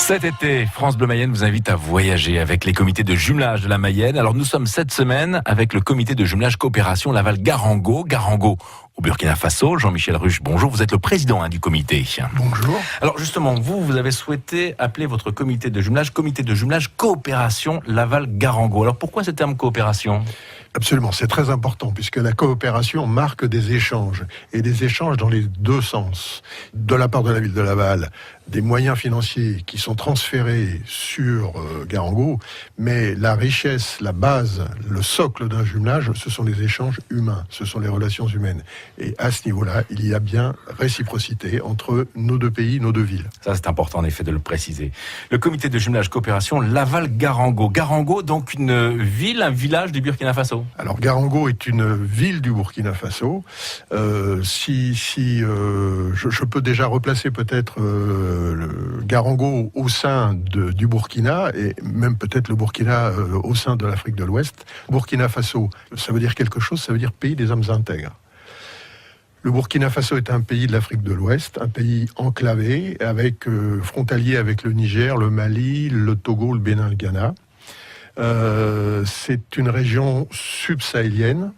Cet été, France Bleu Mayenne vous invite à voyager avec les comités de jumelage de la Mayenne. Alors nous sommes cette semaine avec le comité de jumelage coopération Laval-Garango. Garango au Burkina Faso. Jean-Michel Ruche, bonjour. Vous êtes le président du comité. Bonjour. Alors justement, vous avez souhaité appeler votre comité de jumelage coopération Laval-Garango. Alors pourquoi ce terme coopération ? Absolument, c'est très important puisque la coopération marque des échanges et des échanges dans les deux sens. De la part de la ville de Laval, des moyens financiers qui sont transférés sur Garango, mais la richesse, la base, le socle d'un jumelage, ce sont les échanges humains, ce sont les relations humaines. Et à ce niveau-là, il y a bien réciprocité entre nos deux pays, nos deux villes. Ça, c'est important en effet de le préciser. Le comité de jumelage coopération Laval-Garango. Garango, donc une ville, un village du Burkina Faso. Alors Garango est une ville du Burkina Faso. Je peux déjà replacer peut-être le Garango au sein du Burkina et même peut-être le Burkina au sein de l'Afrique de l'Ouest. Burkina Faso, ça veut dire quelque chose, ça veut dire pays des hommes intègres. Le Burkina Faso est un pays de l'Afrique de l'Ouest, un pays enclavé, frontalier avec le Niger, le Mali, le Togo, le Bénin, le Ghana. C'est une région subsahélienne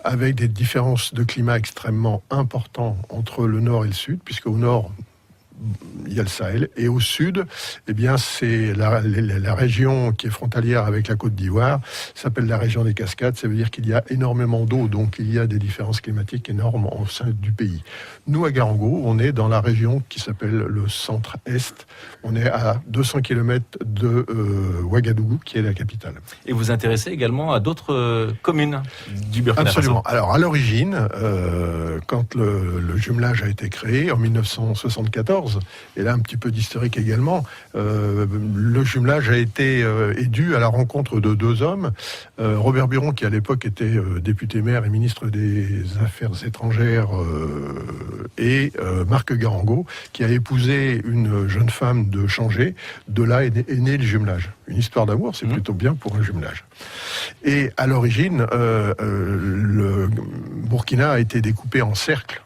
avec des différences de climat extrêmement importantes entre le nord et le sud, puisque au nord il y a le Sahel, et au sud, eh bien, c'est la région qui est frontalière avec la Côte d'Ivoire, s'appelle la région des Cascades. Ça veut dire qu'il y a énormément d'eau, donc il y a des différences climatiques énormes au sein du pays. Nous, à Garango, on est dans la région qui s'appelle le centre-est. On est à 200 km de Ouagadougou, qui est la capitale. Et vous vous intéressez également à d'autres communes du Burkina Faso ? Absolument. Alors, à l'origine, quand le jumelage a été créé, en 1974, et là un petit peu d'historique également, le jumelage a été est dû à la rencontre de deux hommes, Robert Buron, qui à l'époque était député maire et ministre des Affaires étrangères, et Marc Garango, qui a épousé une jeune femme de Changé. De là est né le jumelage. Une histoire d'amour, c'est plutôt bien pour un jumelage. Et à l'origine, le Burkina a été découpé en cercles.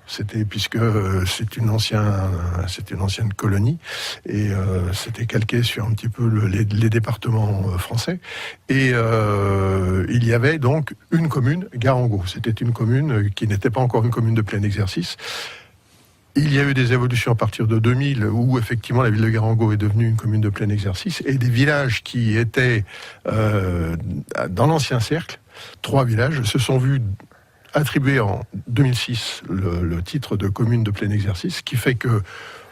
Puisque c'est une ancienne colonie, et c'était calqué sur un petit peu les départements français. Et il y avait donc une commune, Garango. C'était une commune qui n'était pas encore une commune de plein exercice. Il y a eu des évolutions à partir de 2000 où effectivement la ville de Garango est devenue une commune de plein exercice, et des villages qui étaient dans l'ancien cercle, 3 villages, se sont vus attribué en 2006 le titre de commune de plein exercice, qui fait que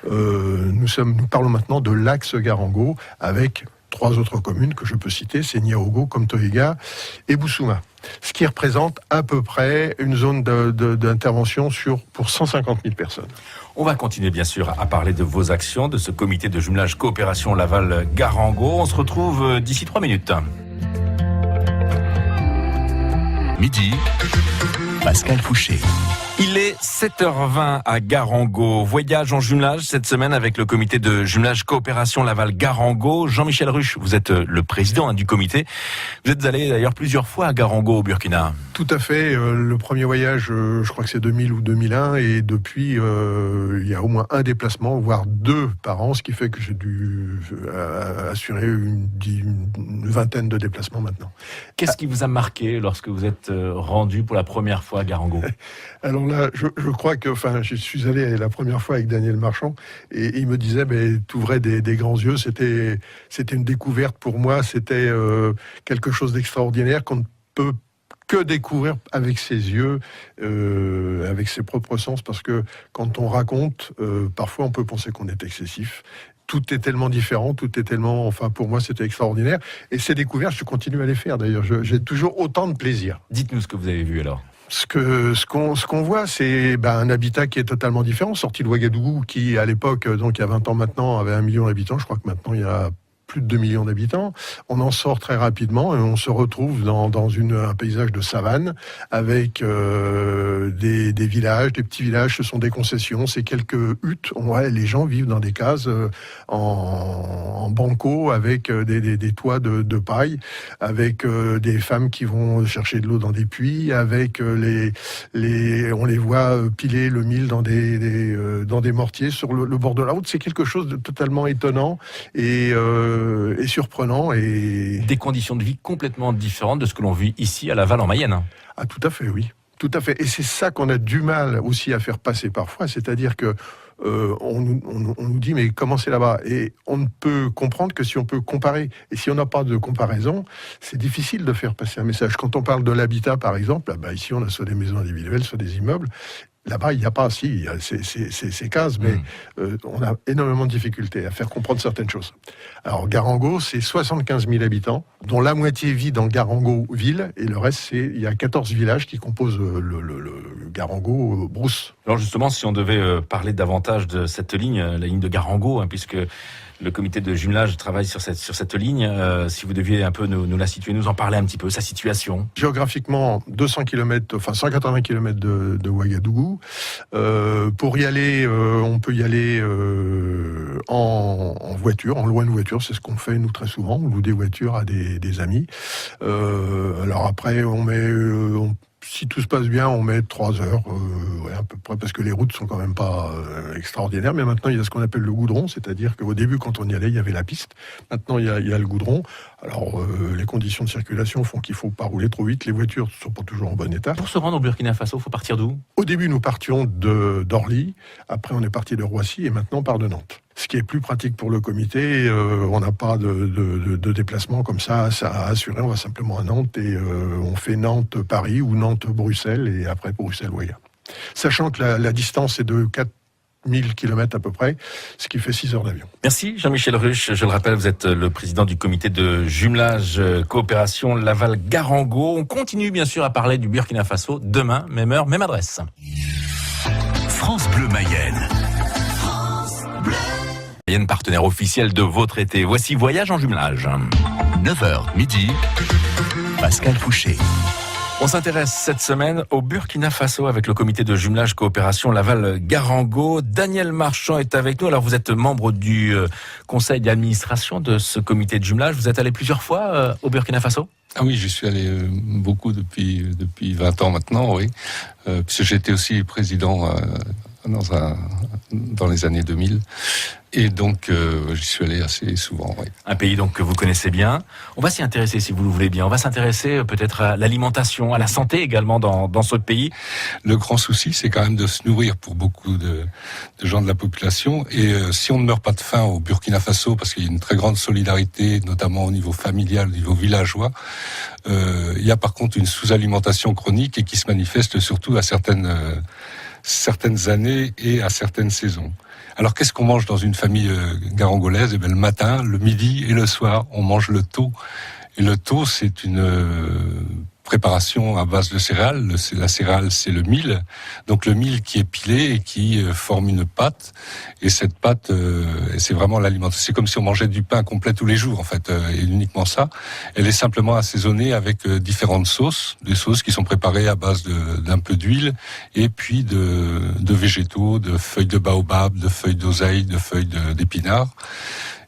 nous parlons maintenant de l'axe Garango avec 3 autres communes que je peux citer, c'est Niaogo, Komtoïga et Boussouma. Ce qui représente à peu près une zone d'intervention pour 150 000 personnes. On va continuer bien sûr à parler de vos actions, de ce comité de jumelage coopération Laval-Garango. On se retrouve d'ici 3 minutes. Midi, Pascal Fouché. Il est 7h20 à Garango. Voyage en jumelage cette semaine avec le comité de jumelage coopération Laval-Garango. Jean-Michel Ruche, vous êtes le président du comité. Vous êtes allé d'ailleurs plusieurs fois à Garango au Burkina. Tout à fait. Le premier voyage, je crois que c'est 2000 ou 2001, et depuis, il y a au moins un déplacement, voire 2 par an, ce qui fait que j'ai dû assurer une vingtaine de déplacements maintenant. Qu'est-ce qui vous a marqué lorsque vous êtes rendu pour la première fois à Garango ? Alors là, je crois que, je suis allé la première fois avec Daniel Marchand, et il me disait, t'ouvrais des grands yeux, c'était une découverte pour moi, c'était quelque chose d'extraordinaire qu'on ne peut que découvrir avec ses yeux, avec ses propres sens, parce que quand on raconte, parfois on peut penser qu'on est excessif. Tout est tellement différent, tout est tellement... pour moi, c'était extraordinaire. Et ces découvertes, je continue à les faire, d'ailleurs. J'ai toujours autant de plaisir. Dites-nous ce que vous avez vu, alors. Ce qu'on voit, c'est un habitat qui est totalement différent, sorti de Ouagadougou, qui, à l'époque, donc il y a 20 ans maintenant, avait 1 million d'habitants. Je crois que maintenant, il y a plus de 2 millions d'habitants. On en sort très rapidement et on se retrouve dans un paysage de savane avec des villages, des petits villages. Ce sont des concessions, c'est quelques huttes. Les gens vivent dans des cases en banco avec des toits de paille, avec des femmes qui vont chercher de l'eau dans des puits, avec on les voit piler le mil dans des mortiers sur le bord de la route. C'est quelque chose de totalement étonnant et surprenant. Et des conditions de vie complètement différentes de ce que l'on vit ici à Laval en Mayenne. Ah, tout à fait, oui. Tout à fait. Et c'est ça qu'on a du mal aussi à faire passer parfois, c'est-à-dire que on nous dit mais comment c'est là-bas ? Et on ne peut comprendre que si on peut comparer. Et si on n'a pas de comparaison, c'est difficile de faire passer un message. Quand on parle de l'habitat, par exemple, ici on a soit des maisons individuelles, soit des immeubles. Là-bas, il n'y a pas, il y a ces cases, mais on a énormément de difficultés à faire comprendre certaines choses. Alors, Garango, c'est 75 000 habitants, dont la moitié vit dans Garango-ville, et le reste, il y a 14 villages qui composent le Garango-Brousse. Alors justement, si on devait parler davantage de cette ligne, la ligne de Garango, puisque le comité de jumelage travaille sur cette ligne, si vous deviez un peu nous la situer, nous en parler un petit peu, sa situation. Géographiquement, 200 km, 180 km de Ouagadougou. Pour y aller, on peut y aller en voiture, en loin de voiture, c'est ce qu'on fait nous très souvent, on loue des voitures à des amis. Alors après, si tout se passe bien, on met 3 heures, à peu près, parce que les routes sont quand même pas extraordinaires. Mais maintenant, il y a ce qu'on appelle le goudron, c'est-à-dire qu'au début, quand on y allait, il y avait la piste. Maintenant, il y a le goudron. Alors, les conditions de circulation font qu'il faut pas rouler trop vite. Les voitures ne sont pas toujours en bon état. Pour se rendre au Burkina Faso, il faut partir d'où ? Au début, nous partions d'Orly. Après, on est parti de Roissy et maintenant, on part de Nantes. Ce qui est plus pratique pour le comité, on n'a pas de déplacement comme ça à assurer. On va simplement à Nantes et on fait Nantes-Paris ou Nantes-Bruxelles et après Bruxelles-Ouaga. Sachant que la distance est de 4000 km à peu près, ce qui fait 6 heures d'avion. Merci Jean-Michel Ruche. Je le rappelle, vous êtes le président du comité de jumelage coopération Laval-Garango. On continue bien sûr à parler du Burkina Faso demain, même heure, même adresse. France Bleu Mayenne. Mayenne, partenaire officiel de votre été. Voici Voyage en jumelage. 9h midi, Pascal Fouché. On s'intéresse cette semaine au Burkina Faso avec le comité de jumelage coopération Laval-Garango. Daniel Marchand est avec nous. Alors vous êtes membre du conseil d'administration de ce comité de jumelage. Vous êtes allé plusieurs fois au Burkina Faso ? Ah oui, j'y suis allé beaucoup depuis 20 ans maintenant, oui. Puisque j'étais aussi président dans les années 2000. Et donc, j'y suis allé assez souvent, oui. Un pays donc que vous connaissez bien. On va s'y intéresser, si vous le voulez bien. On va s'intéresser peut-être à l'alimentation, à la santé également dans ce pays. Le grand souci, c'est quand même de se nourrir pour beaucoup de gens de la population. Et si on ne meurt pas de faim au Burkina Faso, parce qu'il y a une très grande solidarité, notamment au niveau familial, au niveau villageois, il y a par contre une sous-alimentation chronique et qui se manifeste surtout à certaines années et à certaines saisons. Alors, qu'est-ce qu'on mange dans une famille garangolaise ? Eh bien, le matin, le midi et le soir, on mange le tau. Et le tau, c'est une préparation à base de céréales. La céréale, c'est le mil. Donc, le mil qui est pilé et qui forme une pâte. Et cette pâte, c'est vraiment l'alimentation. C'est comme si on mangeait du pain complet tous les jours, en fait. Et uniquement ça. Elle est simplement assaisonnée avec différentes sauces. Des sauces qui sont préparées à base d'un peu d'huile. Et puis de végétaux, de feuilles de baobab, de feuilles d'oseille, de feuilles d'épinards.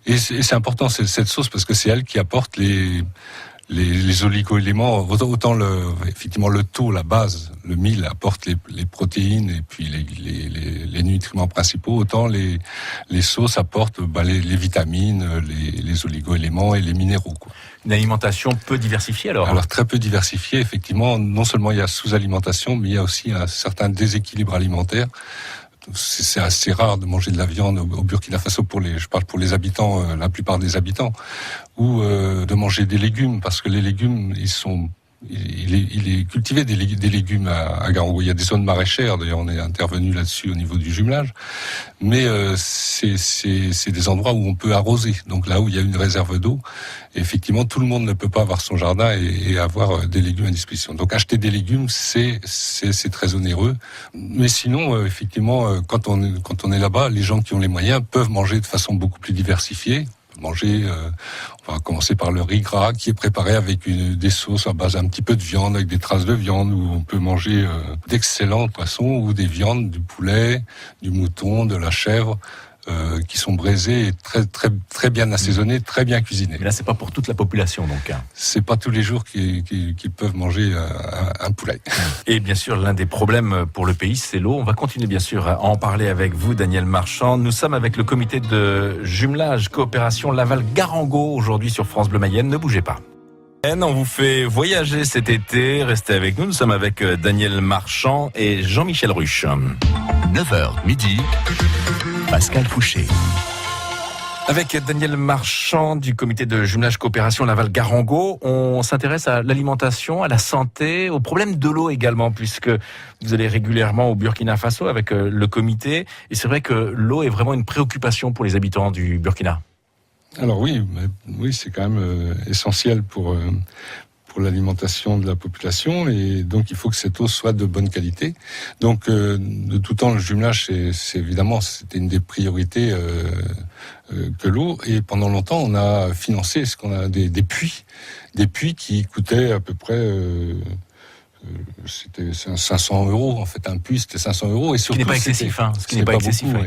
Et c'est important, cette sauce, parce que c'est elle qui apporte les oligo-éléments, autant effectivement le tau, la base, le mil apporte les protéines et puis les nutriments principaux, autant les sauces apportent les vitamines, les oligo-éléments et les minéraux, quoi. Une alimentation peu diversifiée alors ? Alors très peu diversifiée, effectivement. Non seulement il y a sous-alimentation, mais il y a aussi un certain déséquilibre alimentaire. C'est assez rare de manger de la viande au Burkina Faso je parle pour les habitants, la plupart des habitants, ou de manger des légumes, parce que les légumes, il est cultivé des légumes à Garango. Il y a des zones maraîchères, d'ailleurs on est intervenu là-dessus au niveau du jumelage, mais c'est des endroits où on peut arroser, donc là où il y a une réserve d'eau. Et effectivement, tout le monde ne peut pas avoir son jardin et avoir des légumes à disposition. Donc acheter des légumes, c'est très onéreux. Mais sinon, effectivement, quand on est là-bas, les gens qui ont les moyens peuvent manger de façon beaucoup plus diversifiée. peut manger, on va commencer par le riz gras qui est préparé avec des sauces à base un petit peu de viande, avec des traces de viande, où on peut manger d'excellents poissons ou des viandes, du poulet, du mouton, de la chèvre, qui sont braisés et très bien assaisonnés, très bien cuisinés. Mais là, c'est pas pour toute la population, donc. C'est pas tous les jours qu'ils peuvent manger un poulet. Et bien sûr, l'un des problèmes pour le pays, c'est l'eau. On va continuer, bien sûr, à en parler avec vous, Daniel Marchand. Nous sommes avec le comité de jumelage coopération Laval-Garango aujourd'hui sur France Bleu Mayenne. Ne bougez pas. On vous fait voyager cet été. Restez avec nous. Nous sommes avec Daniel Marchand et Jean-Michel Ruche. 9h midi, Pascal Fouché. Avec Daniel Marchand du comité de jumelage coopération Laval-Garango, on s'intéresse à l'alimentation, à la santé, aux problèmes de l'eau également, puisque vous allez régulièrement au Burkina Faso avec le comité. Et c'est vrai que l'eau est vraiment une préoccupation pour les habitants du Burkina. Alors oui, c'est quand même essentiel pour l'alimentation de la population, et donc il faut que cette eau soit de bonne qualité. Donc de tout temps, le jumelage, c'est évidemment, c'était une des priorités que l'eau, et pendant longtemps on a financé des puits qui coûtaient à peu près c'était 500 €. En fait, un puits, c'était 500 €. Et surtout, ce qui n'est pas excessif, ce qui n'est pas excessif. Beaucoup,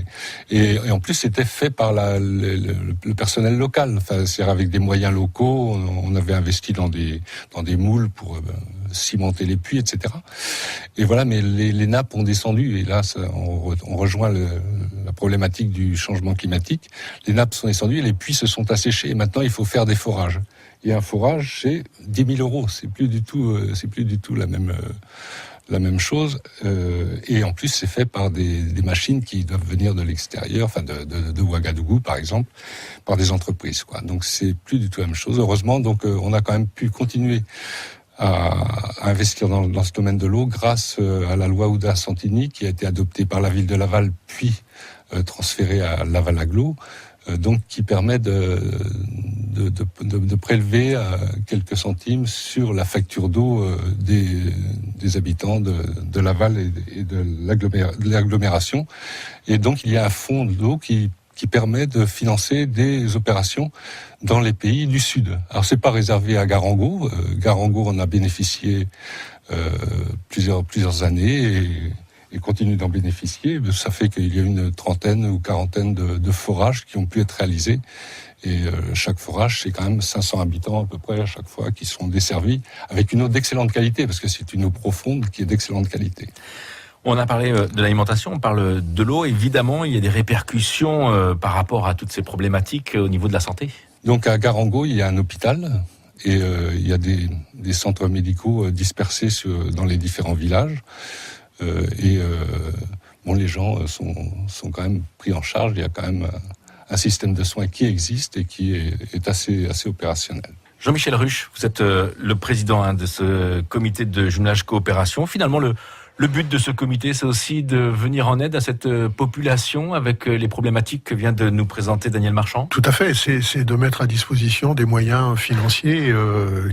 et en plus, c'était fait par le personnel local. Enfin, c'est-à-dire avec des moyens locaux. On avait investi dans des moules pour cimenter les puits, etc. Et voilà, mais les nappes ont descendu. Et là, on rejoint la problématique du changement climatique. Les nappes sont descendues et les puits se sont asséchés. Et maintenant, il faut faire des forages. Et un forage, c'est 10 000 €. C'est plus du tout la même chose. Et en plus, c'est fait par des machines qui doivent venir de l'extérieur, enfin de Ouagadougou, par exemple, par des entreprises, quoi. Donc, c'est plus du tout la même chose. Heureusement, donc, on a quand même pu continuer à investir dans ce domaine de l'eau grâce à la loi Ouda-Santini qui a été adoptée par la ville de Laval, puis transférée à Laval-Aglo. Donc qui permet de prélever quelques centimes sur la facture d'eau des habitants de Laval et de l'agglomération. Et donc il y a un fonds d'eau qui permet de financer des opérations dans les pays du Sud. Alors c'est pas réservé à Garango. Garango en a bénéficié plusieurs années et continue d'en bénéficier. Ça fait qu'il y a une trentaine ou quarantaine de forages qui ont pu être réalisés. Et chaque forage, c'est quand même 500 habitants à peu près à chaque fois qui sont desservis avec une eau d'excellente qualité, parce que c'est une eau profonde qui est d'excellente qualité. On a parlé de l'alimentation, on parle de l'eau. Évidemment, il y a des répercussions par rapport à toutes ces problématiques au niveau de la santé. Donc à Garango, il y a un hôpital et il y a des centres médicaux dispersés dans les différents villages. Les gens sont quand même pris en charge. Il y a quand même un système de soins qui existe et qui est assez opérationnel. Jean-Michel Ruche, vous êtes le président de ce comité de jumelage coopération. Finalement, le but de ce comité, c'est aussi de venir en aide à cette population avec les problématiques que vient de nous présenter Daniel Marchand. Tout à fait, c'est de mettre à disposition des moyens financiers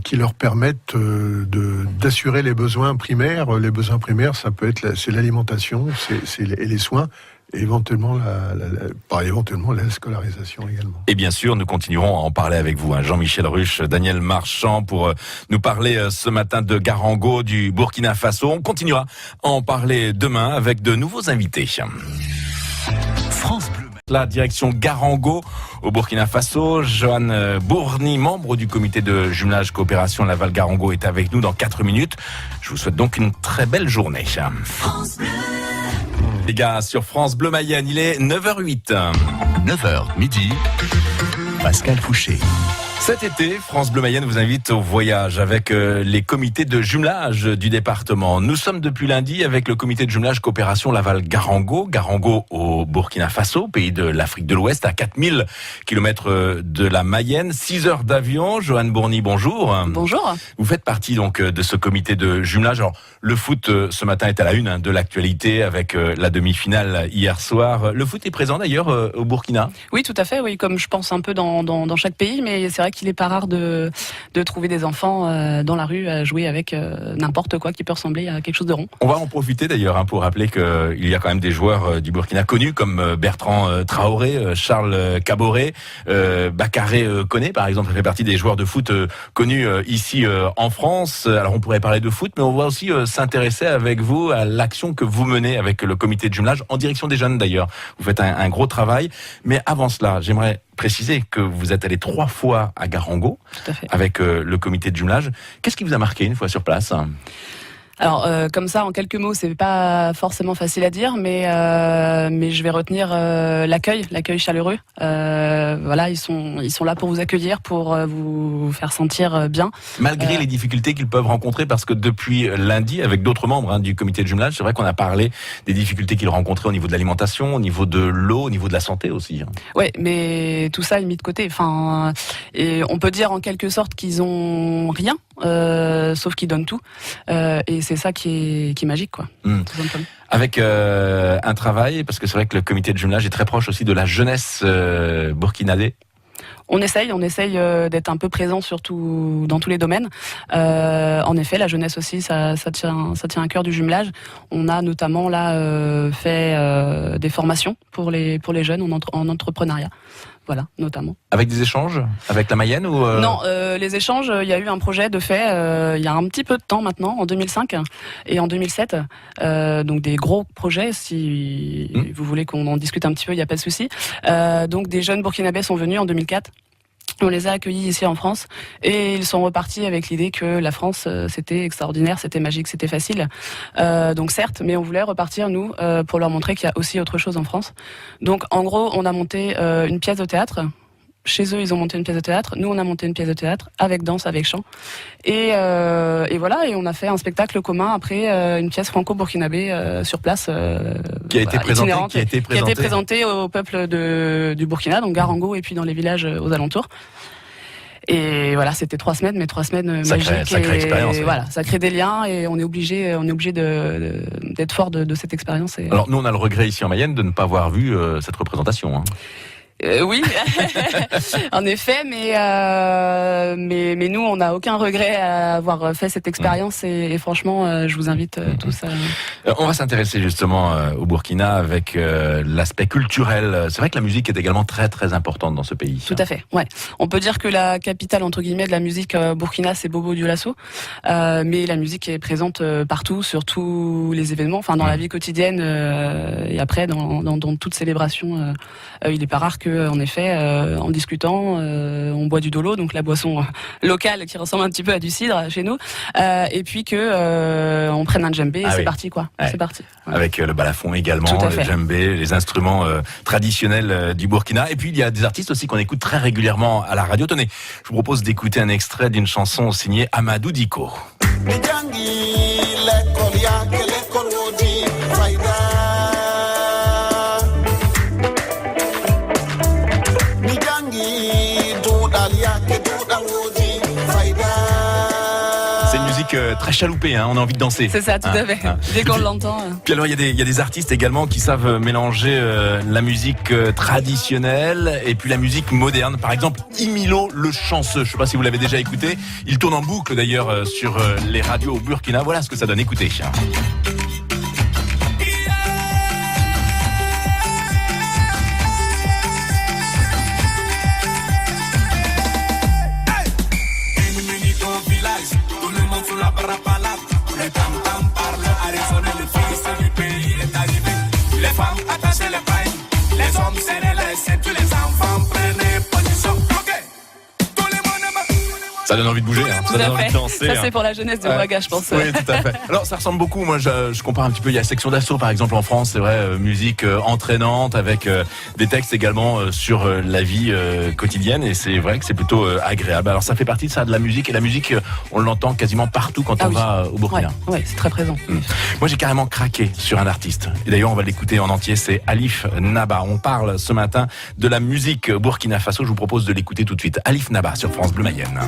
qui leur permettent d'assurer les besoins primaires. Les besoins primaires, ça peut être c'est l'alimentation, c'est les soins. Éventuellement la scolarisation également. Et bien sûr, nous continuerons à en parler avec vous, Jean-Michel Ruche, Daniel Marchand, pour nous parler ce matin de Garango, du Burkina Faso. On continuera à en parler demain avec de nouveaux invités. France Bleu. La direction Garango au Burkina Faso. Johan Bourny, membre du comité de jumelage coopération Laval-Garango, est avec nous dans 4 minutes. Je vous souhaite donc une très belle journée. France Bleu. Les gars, sur France Bleu Mayenne, il est 9h08. 9h midi, Pascal Fouché. Cet été, France Bleu Mayenne vous invite au voyage avec les comités de jumelage du département. Nous sommes depuis lundi avec le comité de jumelage coopération Laval-Garango. Garango au Burkina Faso, pays de l'Afrique de l'Ouest, à 4000 km de la Mayenne. 6 heures d'avion. Johan Bourny, bonjour. Bonjour. Vous faites partie donc de ce comité de jumelage. Alors, le foot ce matin est à la une de l'actualité avec la demi-finale hier soir. Le foot est présent d'ailleurs au Burkina. Oui, tout à fait. Oui, comme je pense un peu dans chaque pays, mais c'est vrai vrai qu'il est pas rare de trouver des enfants dans la rue à jouer avec n'importe quoi qui peut ressembler à quelque chose de rond. On va en profiter d'ailleurs pour rappeler qu'il y a quand même des joueurs du Burkina connus comme Bertrand Traoré, Charles Caboret, Bakary Koné par exemple, fait partie des joueurs de foot connus ici en France. Alors on pourrait parler de foot, mais on va aussi s'intéresser avec vous à l'action que vous menez avec le comité de jumelage en direction des jeunes d'ailleurs. Vous faites un gros travail, mais avant cela, j'aimerais préciser que vous êtes allé 3 fois à Garango avec le comité de jumelage. Qu'est-ce qui vous a marqué une fois sur place ? Alors comme ça en quelques mots, c'est pas forcément facile à dire, mais je vais retenir l'accueil chaleureux. Voilà, ils sont là pour vous accueillir, pour vous faire sentir bien. Malgré les difficultés qu'ils peuvent rencontrer, parce que depuis lundi, avec d'autres membres du comité de jumelage, c'est vrai qu'on a parlé des difficultés qu'ils rencontraient au niveau de l'alimentation, au niveau de l'eau, au niveau de la santé aussi. Ouais, mais tout ça est mis de côté. Enfin, et on peut dire en quelque sorte qu'ils ont rien, sauf qu'ils donnent tout. Et c'est ça qui est magique, quoi. Tout simplement. Avec un travail, parce que c'est vrai que le comité de jumelage est très proche aussi de la jeunesse burkinabé. On essaye d'être un peu présent surtout dans tous les domaines. En effet, la jeunesse aussi, ça tient à cœur du jumelage. On a notamment là fait des formations pour les jeunes en entrepreneuriat. Voilà, notamment. Avec des échanges avec la Mayenne ou Non, les échanges, il y a eu un projet de fait il y a un petit peu de temps maintenant, en 2005 et en 2007. Donc des gros projets, si vous voulez qu'on en discute un petit peu, il n'y a pas de souci. Donc des jeunes burkinabés sont venus en 2004. On les a accueillis ici en France et ils sont repartis avec l'idée que la France c'était extraordinaire, c'était magique, c'était facile. Donc certes, mais on voulait repartir nous pour leur montrer qu'il y a aussi autre chose en France. Donc en gros, on a monté une pièce de théâtre. Chez eux, ils ont monté une pièce de théâtre. Nous, on a monté une pièce de théâtre avec danse, avec chant. Et voilà, et on a fait un spectacle commun après une pièce franco-burkinabé sur place. Qui a été présentée au peuple du Burkina, donc Garango, et puis dans les villages aux alentours. Et voilà, c'était 3 semaines, mais 3 semaines magiques. Sacrée expérience. Voilà, ça crée des liens et on est obligé d'être fort de cette expérience. Alors nous, on a le regret ici en Mayenne de ne pas avoir vu cette représentation. Oui, en effet, mais nous, on n'a aucun regret à avoir fait cette expérience et franchement, je vous invite tous à... On va s'intéresser justement au Burkina avec l'aspect culturel. C'est vrai que la musique est également très très importante dans ce pays. Tout à fait, ouais. On peut dire que la capitale, entre guillemets, de la musique burkina, c'est Bobo-Dioulasso, mais la musique est présente partout, sur tous les événements, enfin dans la vie quotidienne et après dans toute célébration. Il n'est pas rare que en effet, en discutant, on boit du dolo, donc la boisson locale qui ressemble un petit peu à du cidre chez nous, et puis que on prenne un djembé, et c'est parti quoi. Ouais. C'est parti. Ouais. Avec le balafon également, le djembé, les instruments traditionnels du Burkina. Et puis il y a des artistes aussi qu'on écoute très régulièrement à la radio. Tenez, je vous propose d'écouter un extrait d'une chanson signée Amadou Diko. C'est une musique très chaloupée, on a envie de danser. C'est ça, tout à fait. Dès qu'on l'entend. Puis alors, il y a des artistes également qui savent mélanger la musique traditionnelle et puis la musique moderne. Par exemple, Imilo le chanceux. Je ne sais pas si vous l'avez déjà écouté. Il tourne en boucle d'ailleurs sur les radios au Burkina. Voilà ce que ça donne. Écoutez. Ça donne envie de bouger, ça donne envie de danser. Ça c'est pour la jeunesse de Ouaga, je pense. Oui, tout à fait. Alors ça ressemble beaucoup, moi je compare un petit peu, il y a Section d'Assaut par exemple en France, c'est vrai, musique entraînante avec des textes également sur la vie quotidienne et c'est vrai que c'est plutôt agréable. Alors ça fait partie de ça, de la musique, et la musique on l'entend quasiment partout quand on va au Burkina. Ouais, c'est très présent. Moi j'ai carrément craqué sur un artiste, et d'ailleurs on va l'écouter en entier, c'est Alif Naba. On parle ce matin de la musique Burkina Faso, je vous propose de l'écouter tout de suite. Alif Naba sur France Bleu Mayenne.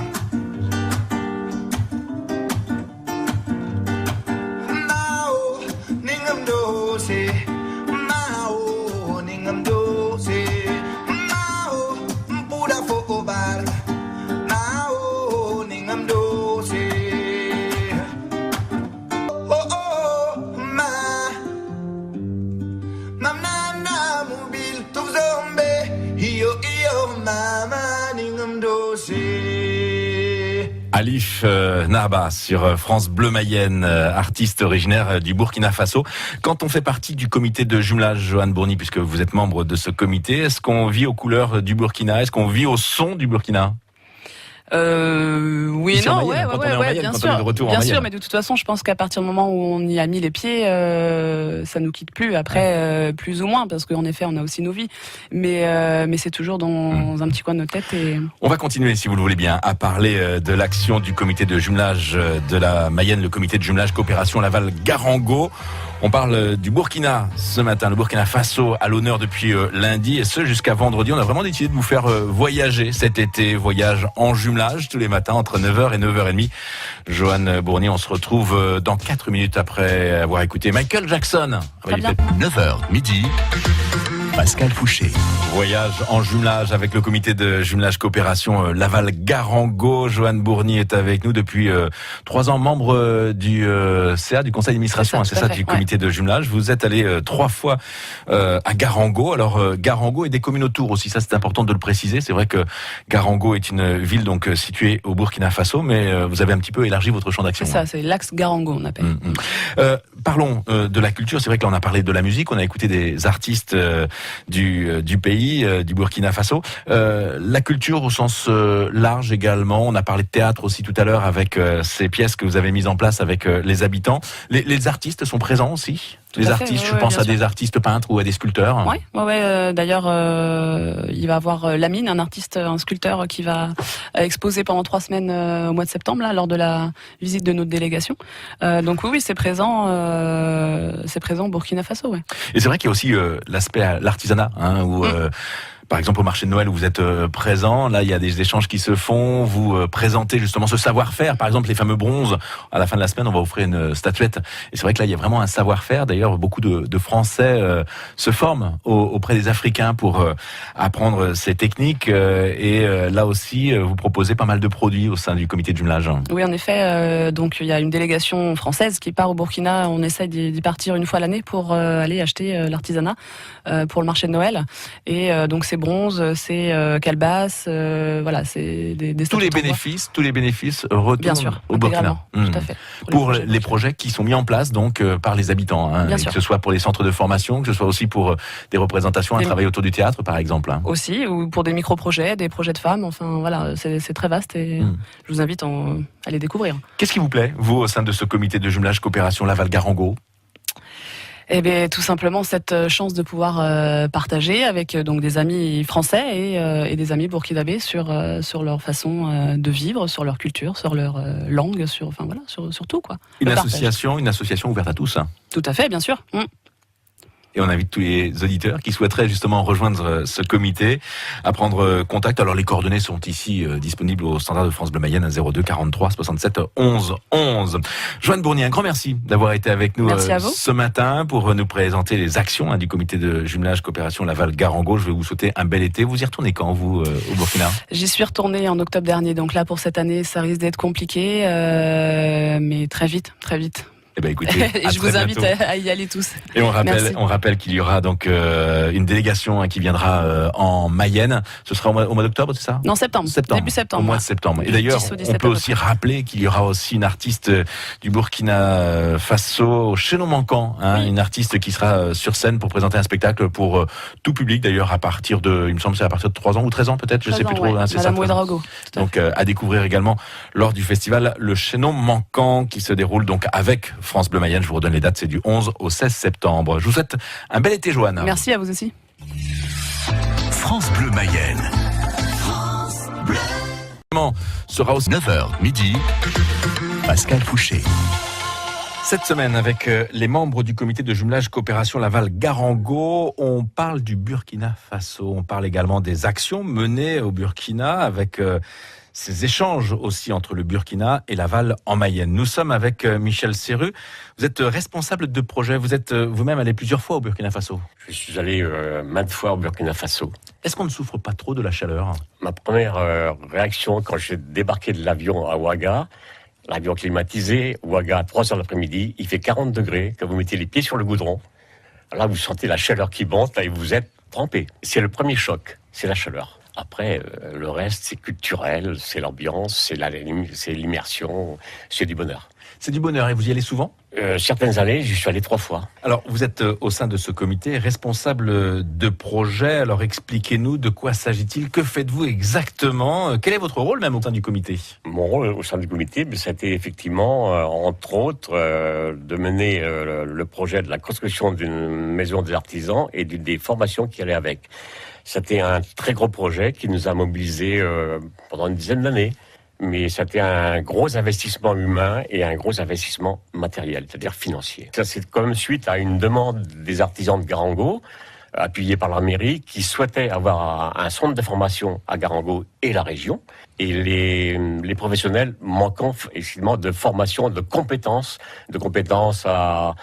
Alif Naba sur France Bleu Mayenne, artiste originaire du Burkina Faso. Quand on fait partie du comité de jumelage, Johan Bourny, puisque vous êtes membre de ce comité, est-ce qu'on vit aux couleurs du Burkina? Est-ce qu'on vit au son du Burkina? Oui, Ici en non, Mayenne, quand on est en Mayenne, bien quand on est de retour en sûr, Mayenne. mais de toute façon, je pense qu'à partir du moment où on y a mis les pieds, ça nous quitte plus. Après, plus ou moins, parce qu'en effet, on a aussi nos vies, mais c'est toujours dans un petit coin de notre tête. Et On va continuer, si vous le voulez bien, à parler de l'action du comité de jumelage de la Mayenne, le comité de jumelage coopération Laval-Garango. On parle du Burkina ce matin, le Burkina Faso à l'honneur depuis lundi, et ce jusqu'à vendredi. On a vraiment décidé de vous faire voyager cet été, voyage en jumelage tous les matins entre 9h et 9h30. Johan Bourny, on se retrouve dans 4 minutes après avoir écouté Michael Jackson. Très bien. 9h midi, Pascal Fouché. Voyage en jumelage avec le comité de jumelage coopération Laval-Garango. Johan Bourny est avec nous depuis 3 ans, membre du CA, du conseil d'administration, C'est ça, du ouais. comité de jumelage. Vous êtes allé 3 fois à Garango. Alors Garango et des communes autour aussi, ça c'est important de le préciser. C'est vrai que Garango est une ville donc située au Burkina Faso, mais vous avez un petit peu élargi votre champ d'action. c'est ça, c'est l'axe Garango, on appelle. Parlons de la culture. C'est vrai que là on a parlé de la musique, on a écouté des artistes du pays, du Burkina Faso. La culture au sens large également. On a parlé de théâtre aussi tout à l'heure avec ces pièces que vous avez mises en place avec les habitants. Les artistes sont présents aussi. Tout Les à fait, artistes, ouais, je pense bien à sûr. des artistes peintres ou à des sculpteurs. Ouais. D'ailleurs, il va y avoir Lamine, un artiste, un sculpteur qui va exposer pendant 3 semaines au mois de septembre, là, lors de la visite de notre délégation. Donc oui, c'est présent au Burkina Faso, ouais. Et c'est vrai qu'il y a aussi l'aspect l'artisanat, où par exemple au marché de Noël où vous êtes présent, là il y a des échanges qui se font, vous présentez justement ce savoir-faire, par exemple les fameux bronzes. À la fin de la semaine, on va offrir une statuette. Et c'est vrai que là il y a vraiment un savoir-faire. D'ailleurs, beaucoup de Français se forment auprès des Africains pour apprendre ces techniques. Et là aussi, vous proposez pas mal de produits au sein du comité de jumelage. Oui, en effet. Donc, il y a une délégation française qui part au Burkina. On essaie d'y partir une fois l'année pour aller acheter l'artisanat pour le marché de Noël. Et donc, c'est bronze, c'est calebasse, voilà, c'est des Tous les statues bénéfices retournent bien sûr, au Burkina. intégralement, tout à fait. Pour les projets qui sont mis en place donc par les habitants, Bien sûr. que ce soit pour les centres de formation, que ce soit aussi pour des représentations, un Des- travail autour du théâtre par exemple. Aussi, ou pour des micro-projets, des projets de femmes, enfin voilà, c'est très vaste et je vous invite à les découvrir. Qu'est-ce qui vous plaît, vous, au sein de ce comité de jumelage coopération Laval-Garango? Eh bien, tout simplement cette chance de pouvoir partager avec donc des amis français et des amis burkinabés sur leur façon de vivre, sur leur culture, sur leur langue, sur tout quoi. Une Le partage. association ouverte à tous. Tout à fait, bien sûr. Et on invite tous les auditeurs qui souhaiteraient justement rejoindre ce comité à prendre contact. Alors les coordonnées sont ici disponibles au standard de France Bleu Mayenne à 02 43 67 11 11. Johan Bourny, un grand merci d'avoir été avec nous Merci à vous. ce matin pour nous présenter les actions du comité de jumelage coopération Laval-Garango. Je vais vous souhaiter un bel été. Vous y retournez quand, vous, au Burkina? J'y suis retournée en octobre dernier, donc là pour cette année ça risque d'être compliqué, mais très vite. Eh ben écoutez, à Et je très vous invite bientôt. à y aller tous. Et Merci. on rappelle qu'il y aura donc une délégation qui viendra en Mayenne. Ce sera au mois d'octobre, c'est ça? Non, septembre. Début septembre. Au mois de septembre. Et Du d'ailleurs, 10 au on 17 peut à peu aussi rappeler qu'il y aura aussi une artiste du Burkina Faso, au Chaînon Manquant, Oui. une artiste qui sera sur scène pour présenter un spectacle pour tout public. D'ailleurs, à partir de, il me semble, c'est à partir de 3 ans ou 13 ans peut-être, je sais plus trop. Ouais. C'est ça. Madame 13 ans. Ouedraogo. Tout à Donc à découvrir également lors du festival Le Chaînon Manquant qui se déroule donc avec France Bleu Mayenne. Je vous redonne les dates, c'est du 11 au 16 septembre. Je vous souhaite un bel été, Joanne. Merci à vous aussi. France Bleu Mayenne. Sera aussi 9h midi, Pascal Fouché. cette semaine avec les membres du comité de jumelage coopération Laval-Garango. On parle du Burkina Faso. On parle également des actions menées au Burkina avec ces échanges aussi entre le Burkina et Laval en Mayenne. Nous sommes avec Michel Serru. Vous êtes responsable de projet. Vous êtes vous-même allé plusieurs fois au Burkina Faso. Je suis allé maintes fois au Burkina Faso. Est-ce qu'on ne souffre pas trop de la chaleur? Ma première réaction quand j'ai débarqué de l'avion à Ouaga, l'avion climatisé, Ouaga à 3h de l'après-midi, il fait 40 degrés, quand vous mettez les pieds sur le goudron, là vous sentez la chaleur qui monte, là, et vous êtes trempé. C'est le premier choc, c'est la chaleur. Après, le reste, c'est culturel, c'est l'ambiance, c'est l'immersion, c'est du bonheur. C'est du bonheur et vous y allez souvent ? Certaines années, j'y suis allé 3 fois. Alors, vous êtes au sein de ce comité responsable de projet. Alors, expliquez-nous de quoi s'agit-il ? Que faites-vous exactement ? Quel est votre rôle même au sein du comité ? Mon rôle au sein du comité, c'était effectivement, entre autres, de mener le projet de la construction d'une maison des artisans et des formations qui allaient avec. C'était un très gros projet qui nous a mobilisés pendant une dizaine d'années. Mais c'était un gros investissement humain et un gros investissement matériel, c'est-à-dire financier. Ça, c'est comme suite à une demande des artisans de Garango, appuyée par la mairie, qui souhaitaient avoir un centre de formation à Garango et la région. Et les professionnels manquant effectivement de formation, de compétences à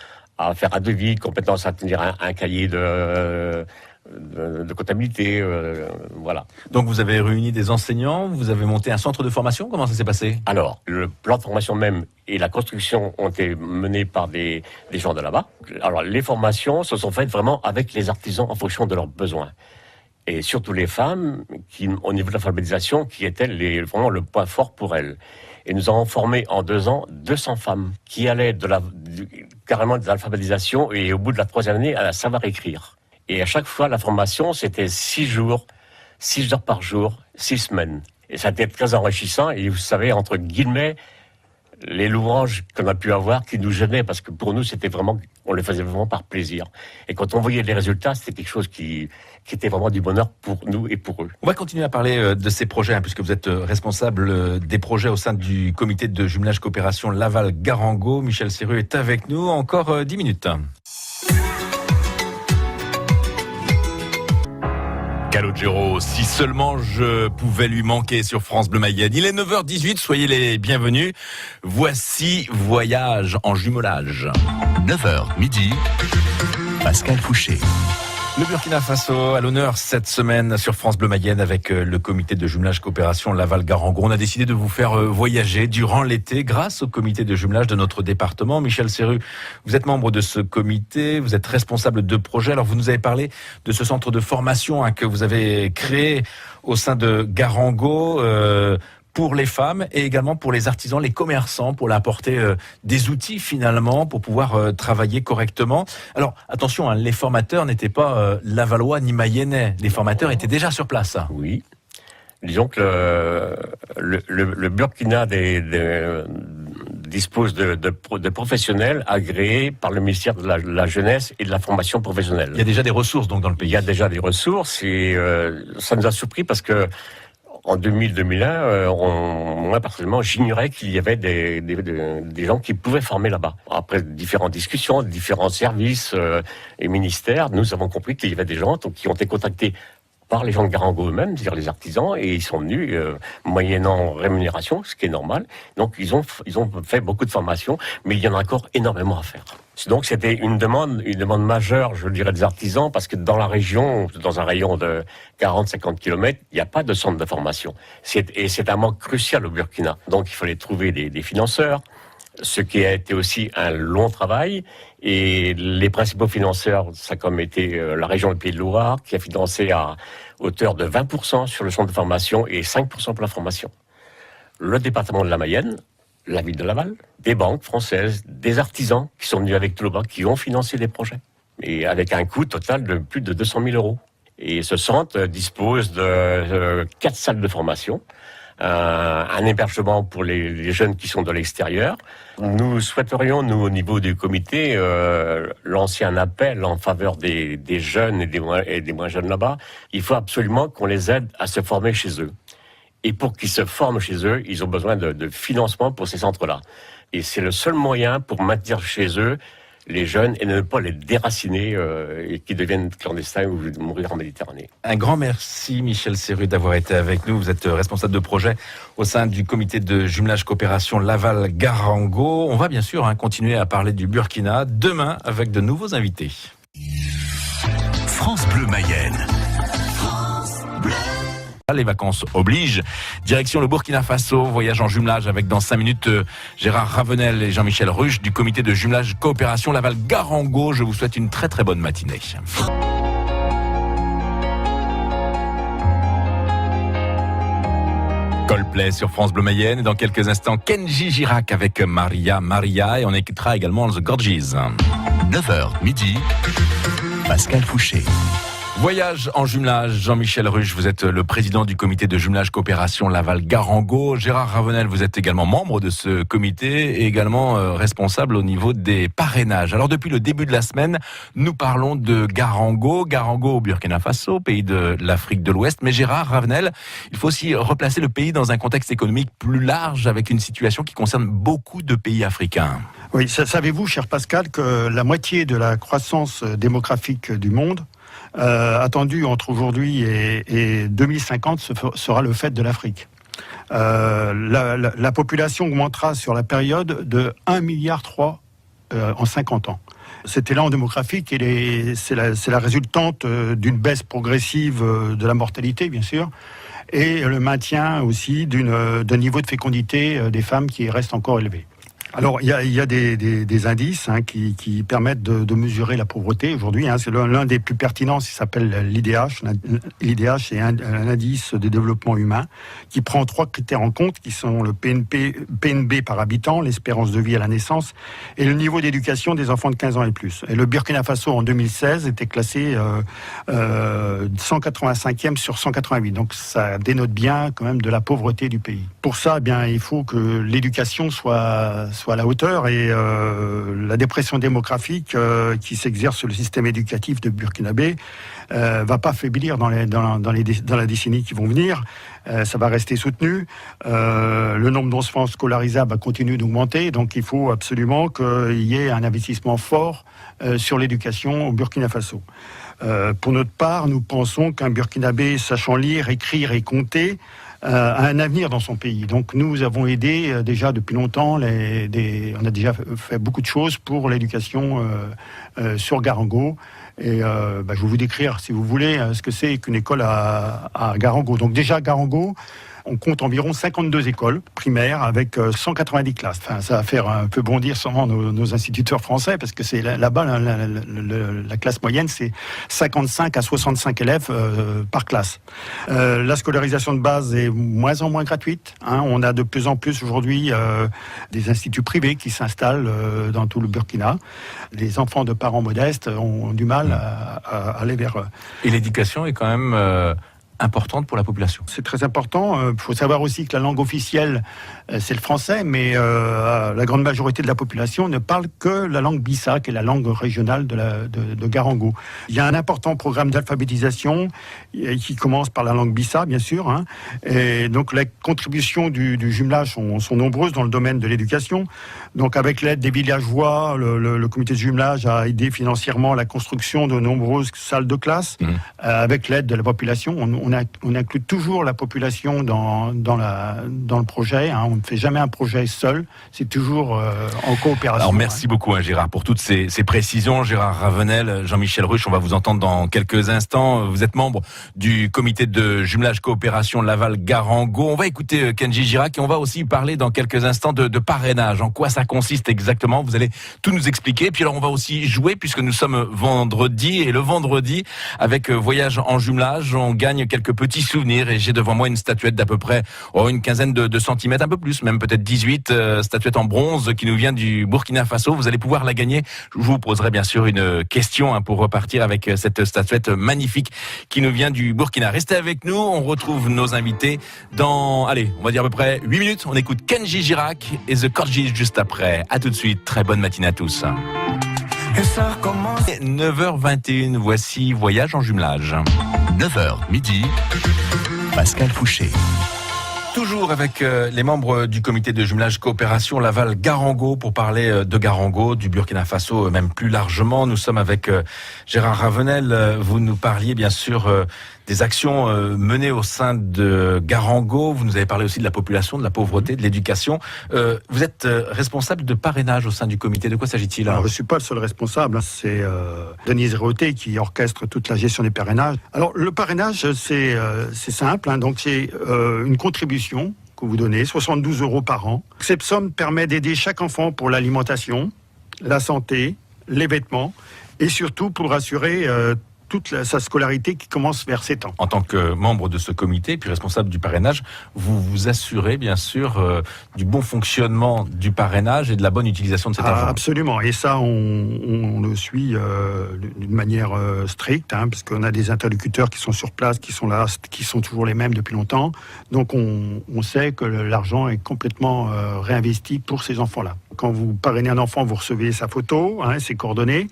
faire un devis, compétences à tenir un cahier de comptabilité, voilà. Donc vous avez réuni des enseignants, vous avez monté un centre de formation, comment ça s'est passé ? Alors, le plan de formation même et la construction ont été menés par des gens de là-bas. Alors, les formations se sont faites vraiment avec les artisans en fonction de leurs besoins. Et surtout les femmes, qui, au niveau de l'alphabétisation, qui étaient vraiment le point fort pour elles. Et nous avons formé en 2 ans 200 femmes qui allaient carrément de l'alphabétisation et au bout de la 3e année à savoir écrire. Et à chaque fois, la formation, c'était 6 heures par jour, 6 semaines. Et ça a été très enrichissant. Et vous savez, entre guillemets, les louanges qu'on a pu avoir qui nous gênaient, parce que pour nous, c'était vraiment, on les faisait vraiment par plaisir. Et quand on voyait les résultats, c'était quelque chose qui était vraiment du bonheur pour nous et pour eux. On va continuer à parler de ces projets, puisque vous êtes responsable des projets au sein du comité de jumelage coopération Laval-Garango. Michel Serru est avec nous. Encore 10 minutes. Calogero, si seulement je pouvais lui manquer sur France Bleu Mayenne. Il est 9h18, soyez les bienvenus. Voici Voyage en jumelage. 9h midi, Pascal Fouché. Le Burkina Faso à l'honneur cette semaine sur France Bleu Mayenne avec le comité de jumelage coopération Laval-Garango. On a décidé de vous faire voyager durant l'été grâce au comité de jumelage de notre département. Michel Serru, vous êtes membre de ce comité, vous êtes responsable de projet. Alors vous nous avez parlé de ce centre de formation que vous avez créé au sein de Garango. Pour les femmes et également pour les artisans, les commerçants, pour leur apporter des outils finalement pour pouvoir travailler correctement. Alors attention, les formateurs n'étaient pas lavallois ni mayennais, les formateurs étaient déjà sur place. Oui, disons que le Burkina dispose de professionnels agréés par le ministère de la Jeunesse et de la Formation professionnelle. Il y a déjà des ressources donc dans le pays. Il y a déjà des ressources et ça nous a surpris parce que en 2000-2001, moi personnellement, j'ignorais qu'il y avait des gens qui pouvaient former là-bas. Après différentes discussions, différents services et ministères, nous avons compris qu'il y avait des gens qui ont été contactés par les gens de Garango eux-mêmes, c'est-à-dire les artisans, et ils sont venus moyennant rémunération, ce qui est normal. Donc ils ont fait beaucoup de formations, mais il y en a encore énormément à faire. Donc c'était une demande majeure, je dirais, des artisans, parce que dans la région, dans un rayon de 40-50 km, il n'y a pas de centre de formation. Et c'est un manque crucial au Burkina. Donc il fallait trouver des financeurs, ce qui a été aussi un long travail. Et les principaux financeurs, ça a comme été la région du Pays de Loire, qui a financé à hauteur de 20% sur le centre de formation et 5% pour la formation. Le département de la Mayenne, la ville de Laval, des banques françaises, des artisans qui sont venus avec tout le bas, qui ont financé des projets. Et avec un coût total de plus de 200 000 euros. Et ce centre dispose de 4 salles de formation, un hébergement pour les jeunes qui sont de l'extérieur. Nous souhaiterions, nous, au niveau du comité, lancer un appel en faveur des jeunes et des moins jeunes là-bas. Il faut absolument qu'on les aide à se former chez eux. Et pour qu'ils se forment chez eux, ils ont besoin de financement pour ces centres-là. Et c'est le seul moyen pour maintenir chez eux les jeunes et ne pas les déraciner et qu'ils deviennent clandestins ou mourir en Méditerranée. Un grand merci Michel Serru d'avoir été avec nous. Vous êtes responsable de projet au sein du comité de jumelage coopération Laval-Garango. On va bien sûr continuer à parler du Burkina demain avec de nouveaux invités. France Bleu Mayenne. Les vacances obligent. Direction le Burkina Faso, voyage en jumelage avec dans 5 minutes Gérard Ravenel et Jean-Michel Ruche du comité de jumelage coopération Laval-Garango. Je vous souhaite une très très bonne matinée. Coldplay sur France Bleu Mayenne. Et dans quelques instants, Kenji Girac avec Maria. Et on écoutera également The Gorges. 9h midi, Pascal Fouché. Voyage en jumelage, Jean-Michel Ruche, vous êtes le président du comité de jumelage coopération Laval-Garango. Gérard Ravenel, vous êtes également membre de ce comité et également responsable au niveau des parrainages. Alors depuis le début de la semaine, nous parlons de Garango au Burkina Faso, pays de l'Afrique de l'Ouest. Mais Gérard Ravenel, il faut aussi replacer le pays dans un contexte économique plus large avec une situation qui concerne beaucoup de pays africains. Oui, savez-vous, cher Pascal, que la moitié de la croissance démographique du monde attendu entre aujourd'hui et 2050 sera le fait de l'Afrique. La population augmentera sur la période de 1,3 milliard en 50 ans. Cet élan démographique, c'est la résultante d'une baisse progressive de la mortalité, bien sûr, et le maintien aussi d'un niveau de fécondité des femmes qui reste encore élevé. Alors, il y a des indices qui permettent de mesurer la pauvreté aujourd'hui. C'est l'un des plus pertinents, il s'appelle l'IDH. L'IDH, c'est un indice de développement humain qui prend 3 critères en compte, qui sont le PNB par habitant, l'espérance de vie à la naissance et le niveau d'éducation des enfants de 15 ans et plus. Et le Burkina Faso, en 2016, était classé 185e sur 188. Donc, ça dénote bien quand même de la pauvreté du pays. Pour ça, il faut que l'éducation soit à la hauteur et la dépression démographique qui s'exerce sur le système éducatif de Burkinabé va pas faiblir dans la décennie qui vont venir. Ça va rester soutenu. Le nombre d'enfants scolarisables va continuer d'augmenter, donc il faut absolument qu'il y ait un investissement fort sur l'éducation au Burkina Faso. Pour notre part, nous pensons qu'un Burkinabé sachant lire, écrire et compter a un avenir dans son pays. Donc nous avons aidé déjà depuis longtemps, on a déjà fait beaucoup de choses pour l'éducation sur Garango. Et je vais vous décrire, si vous voulez, ce que c'est qu'une école à Garango. Donc déjà, Garango, on compte environ 52 écoles primaires avec 190 classes. Enfin, ça va faire un peu bondir sûrement nos instituteurs français, parce que c'est là-bas, la classe moyenne, c'est 55 à 65 élèves par classe. La scolarisation de base est moins en moins gratuite. On a de plus en plus aujourd'hui des instituts privés qui s'installent dans tout le Burkina. Les enfants de parents modestes ont du mal à aller vers eux. Et l'éducation est quand même importante pour la population. C'est très important. Il faut savoir aussi que la langue officielle, c'est le français, mais la grande majorité de la population ne parle que la langue Bissa, qui est la langue régionale de Garango. Il y a un important programme d'alphabétisation qui commence par la langue Bissa, bien sûr. Et donc, les contributions du jumelage sont nombreuses dans le domaine de l'éducation. Donc, avec l'aide des villageois, le comité de jumelage a aidé financièrement la construction de nombreuses salles de classe. Avec l'aide de la population, on inclut toujours la population dans le projet. On ne fait jamais un projet seul, c'est toujours en coopération. Alors merci beaucoup Gérard pour toutes ces précisions. Gérard Ravenel, Jean-Michel Ruche, on va vous entendre dans quelques instants. Vous êtes membre du comité de jumelage coopération Laval-Garango. On va écouter Kenji Girac et on va aussi parler dans quelques instants de parrainage. En quoi ça consiste exactement? Vous allez tout nous expliquer. Puis alors on va aussi jouer puisque nous sommes vendredi. Et le vendredi, avec Voyage en jumelage, on gagne quelques petits souvenirs et j'ai devant moi une statuette d'à peu près une quinzaine de centimètres, un peu plus, même peut-être 18, statuette en bronze qui nous vient du Burkina Faso. Vous allez pouvoir la gagner. Je vous poserai bien sûr une question pour repartir avec cette statuette magnifique qui nous vient du Burkina. Restez avec nous, on retrouve nos invités dans, on va dire à peu près 8 minutes. On écoute Kenji Girac et The Gorges juste après. À tout de suite, très bonne matinée à tous. 9h21, voici Voyage en jumelage. 9h midi, Pascal Fouché. Toujours avec les membres du comité de jumelage coopération Laval-Garango pour parler de Garango, du Burkina Faso, même plus largement. Nous sommes avec Gérard Ravenel. Vous nous parliez bien sûr des actions menées au sein de Garango. Vous nous avez parlé aussi de la population, de la pauvreté, de l'éducation. Vous êtes responsable de parrainage au sein du comité. De quoi s'agit-il? Alors, je ne suis pas le seul responsable. C'est Denise Réauté qui orchestre toute la gestion des parrainages. Alors, le parrainage, c'est simple. Donc, c'est une contribution que vous donnez, 72 € par an. Cette somme permet d'aider chaque enfant pour l'alimentation, la santé, les vêtements et surtout pour assurer toute sa scolarité qui commence vers 7 ans. En tant que membre de ce comité, puis responsable du parrainage, vous vous assurez bien sûr du bon fonctionnement du parrainage et de la bonne utilisation de cet argent. Absolument, et ça on le suit d'une manière stricte, parce qu'on a des interlocuteurs qui sont sur place, qui sont là, qui sont toujours les mêmes depuis longtemps. Donc on sait que l'argent est complètement réinvesti pour ces enfants-là. Quand vous parrainez un enfant, vous recevez sa photo, ses coordonnées,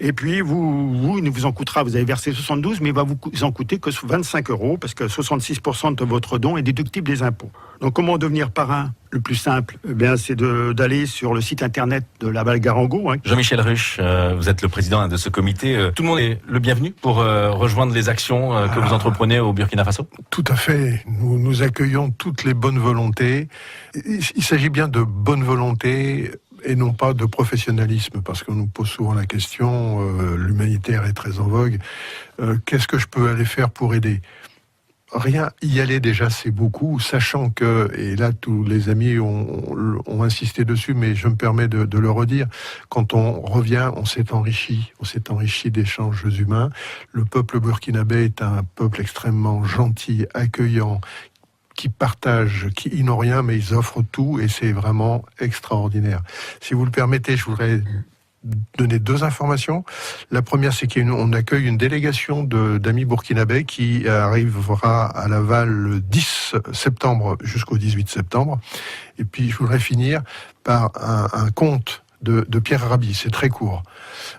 et puis il ne vous en coûtera, vous avez versé 72, mais il va vous en coûter que 25 €, parce que 66% de votre don est déductible des impôts. Donc comment devenir parrain ? Le plus simple, c'est d'aller sur le site internet de Laval-Garango. Jean-Michel Ruch, vous êtes le président de ce comité. Tout le monde est le bienvenu pour rejoindre les actions que vous entreprenez au Burkina Faso ? Tout à fait. Nous accueillons toutes les bonnes volontés. Il s'agit bien de bonne volonté et non pas de professionnalisme, parce qu'on nous pose souvent la question, l'humanitaire est très en vogue, qu'est-ce que je peux aller faire pour aider ? Rien, y aller déjà c'est beaucoup, sachant que, et là tous les amis ont insisté dessus, mais je me permets de le redire, quand on revient, on s'est enrichi d'échanges humains. Le peuple burkinabé est un peuple extrêmement gentil, accueillant, qui partagent, ils n'ont rien, mais ils offrent tout, et c'est vraiment extraordinaire. Si vous le permettez, je voudrais donner 2 informations. La première, c'est qu'on accueille une délégation d'amis burkinabés qui arrivera à Laval le 10 septembre jusqu'au 18 septembre. Et puis, je voudrais finir par un conte de Pierre Rabhi, c'est très court.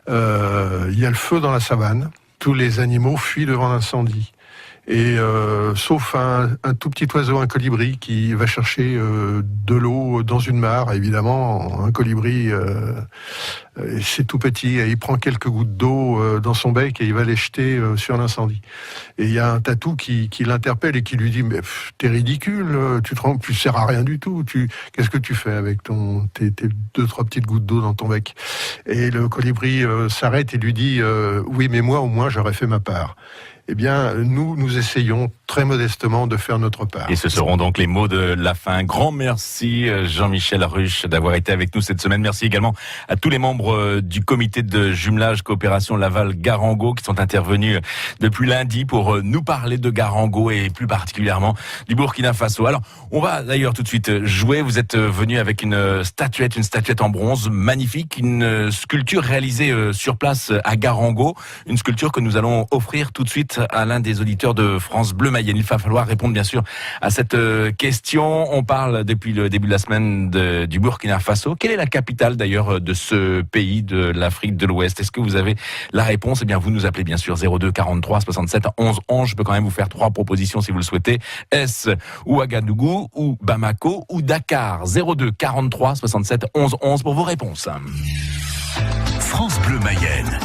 Il y a le feu dans la savane, tous les animaux fuient devant l'incendie. Et sauf un tout petit oiseau, un colibri, qui va chercher de l'eau dans une mare. Évidemment, un colibri, c'est tout petit, et il prend quelques gouttes d'eau dans son bec et il va les jeter sur l'incendie. Et il y a un tatou qui l'interpelle et qui lui dit « Mais t'es ridicule, tu sers à rien du tout. Qu'est-ce que tu fais avec tes 2-3 petites gouttes d'eau dans ton bec ?» Et le colibri s'arrête et lui dit « Oui, mais moi, au moins, j'aurais fait ma part. » Eh bien, nous essayons très modestement de faire notre part. Et ce seront donc les mots de la fin. Grand merci Jean-Michel Ruch d'avoir été avec nous cette semaine. Merci également à tous les membres du comité de jumelage coopération Laval-Garango qui sont intervenus depuis lundi pour nous parler de Garango et plus particulièrement du Burkina Faso. Alors, on va d'ailleurs tout de suite jouer. Vous êtes venu avec une statuette en bronze magnifique, une sculpture réalisée sur place à Garango, une sculpture que nous allons offrir tout de suite à l'un des auditeurs de France Bleu Mayenne. Il va falloir répondre bien sûr à cette question. On parle depuis le début de la semaine du Burkina Faso. Quelle est la capitale d'ailleurs de ce pays de l'Afrique de l'Ouest ? Est-ce que vous avez la réponse ? Eh bien, vous nous appelez bien sûr 02 43 67 11 11. Je peux quand même vous faire 3 propositions si vous le souhaitez. Est-ce Ouagadougou ou Bamako ou Dakar ? 02 43 67 11 11 pour vos réponses. France Bleu Mayenne.